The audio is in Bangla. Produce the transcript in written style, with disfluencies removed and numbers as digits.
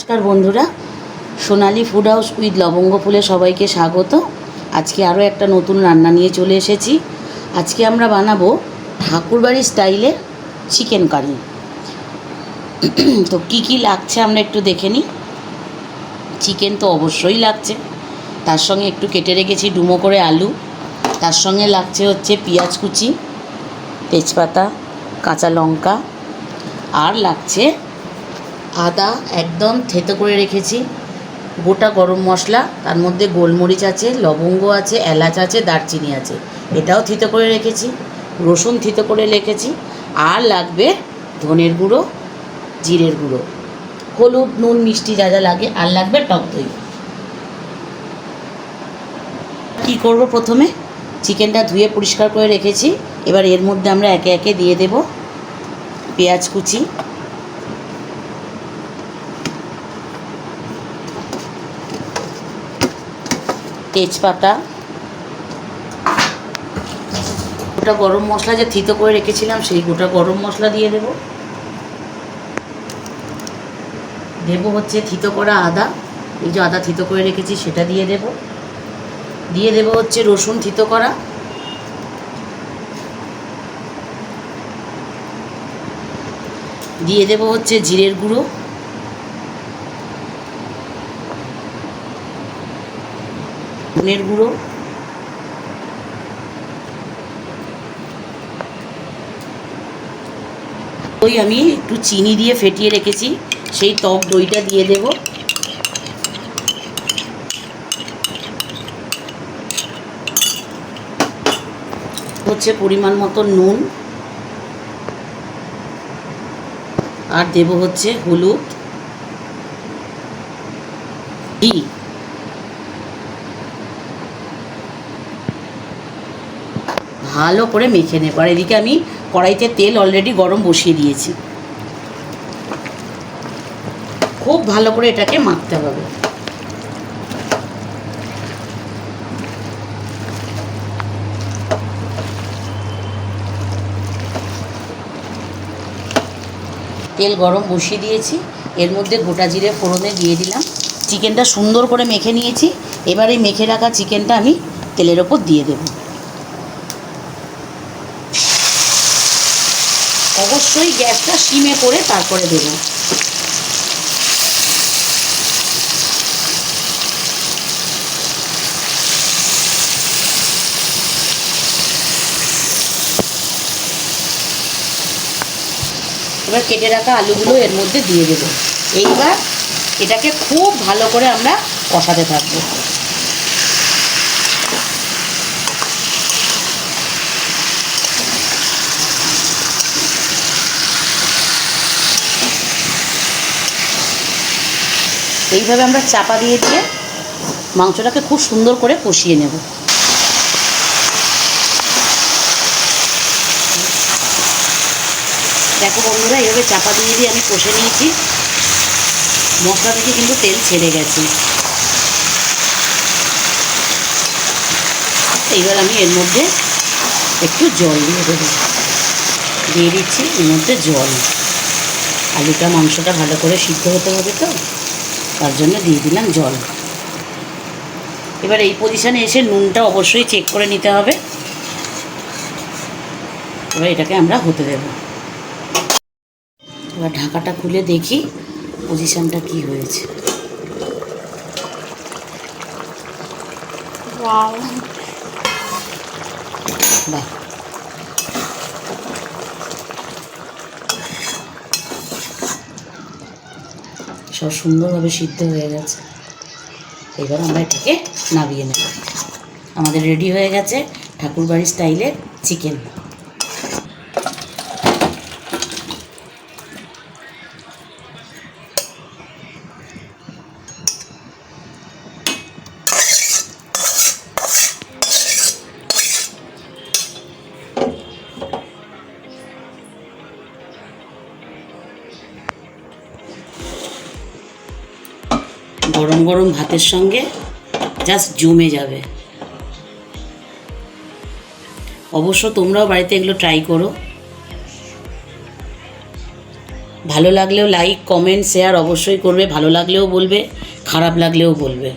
নমস্কার বন্ধুরা, সোনালি ফুড হাউস উইথ লবঙ্গ ফুলে সবাইকে স্বাগত। আজকে আরও একটা নতুন রান্না নিয়ে চলে এসেছি। আজকে আমরা বানাবো ঠাকুরবাড়ির স্টাইলে চিকেন কারি। তো কি কি লাগছে আমরা একটু দেখে নিই। চিকেন তো অবশ্যই লাগছে, তার সঙ্গে একটু কেটে রেখেছি ডুমো করে আলু, তার সঙ্গে লাগছে হচ্ছে পেঁয়াজ কুচি, তেজপাতা, কাঁচা লঙ্কা, আর লাগছে আদা একদম থেতো করে রেখেছি, গোটা গরম মশলা, তার মধ্যে গোলমরিচ আছে, লবঙ্গ আছে, এলাচ আছে, দারচিনি আছে, এটাও থেতো করে রেখেছি, রসুন থেতো করে রেখেছি, আর লাগবে ধনের গুঁড়ো, জিরের গুঁড়ো, হলুদ, নুন, মিষ্টি যা যা লাগে, আর লাগবে টক দই। কী করব, প্রথমে চিকেনটা ধুয়ে পরিষ্কার করে রেখেছি। এবার এর মধ্যে আমরা একে একে দিয়ে দেব পেঁয়াজ কুচি, তেজপাতা, গোটা গরম মশলা যে থেতো করে রেখেছিলাম সেই গোটা গরম মশলা দিয়ে দেব। দেব হচ্ছে থেতো করা আদা, এই যে আদা থেতো করে রেখেছি সেটা দিয়ে দেব। দিয়ে দেব হচ্ছে রসুন থেতো করা, দিয়ে দেব হচ্ছে জিরের গুঁড়ো, ধনের গুঁড়ো, দই আমি একটু চিনি দিয়ে ফেটিয়ে রেখেছি সেই টক দইটা দিয়ে দেব। হচ্ছে পরিমাণ মতো নুন, আর দেব হচ্ছে হলুদ, ঘি, ভালো করে মেখে নেব। আর এদিকে আমি কড়াইতে তেল অলরেডি গরম বসিয়ে দিয়েছি। খুব ভালো করে এটাকে মাখতে হবে। তেল গরম বসিয়ে দিয়েছি, এর মধ্যে গোটা জিরে ফোড়নে দিয়ে দিলাম। চিকেনটা সুন্দর করে মেখে নিয়েছি। এবার এই মেখে রাখা চিকেনটা আমি তেলের ওপর দিয়ে দেব। অবশ্যই গ্যাসটা সিমে করে তারপরে দেব। এবার কেটে রাখা আলুগুলো এর মধ্যে দিয়ে দেব। এইবার এটাকে খুব ভালো করে আমরা কষাতে থাকবো। এইভাবে আমরা চাপা দিয়ে দিয়ে মাংসটাকে খুব সুন্দর করে কষিয়ে নেব। দেখো বন্ধুরা, এইভাবে চাপা দিয়ে দিয়ে আমি কষে নিয়েছি। মশলা থেকে কিন্তু তেল ছেড়ে গেছে। এইবার আমি এর মধ্যে একটু জল দিয়ে দেবো। দিয়ে দিচ্ছি এর মধ্যে জল। আলুটা মাংসটা ভালো করে সিদ্ধ হতে হবে, তো তার জন্য দিয়ে দিলাম জল। এবার এই পজিশানে এসে নুনটা অবশ্যই চেক করে নিতে হবে। এবার এটাকে আমরা হতে দেব। এবার ঢাকাটা খুলে দেখি পজিশানটা কি হয়েছে। বাহ, সব সুন্দরভাবে সিদ্ধ হয়ে গেছে। এবার আমরা এটাকে নামিয়ে নেব। আমাদের রেডি হয়ে গেছে ঠাকুরবাড়ির স্টাইলের চিকেন। গরম গরম ভাতের সঙ্গে জাস্ট জমে যাবে। অবশ্য তোমরাও বাড়িতে এগুলো ট্রাই করো। ভালো লাগলেও লাইক কমেন্ট শেয়ার অবশ্যই করবে, ভালো লাগলেও বলবে, খারাপ লাগলেও বলবে।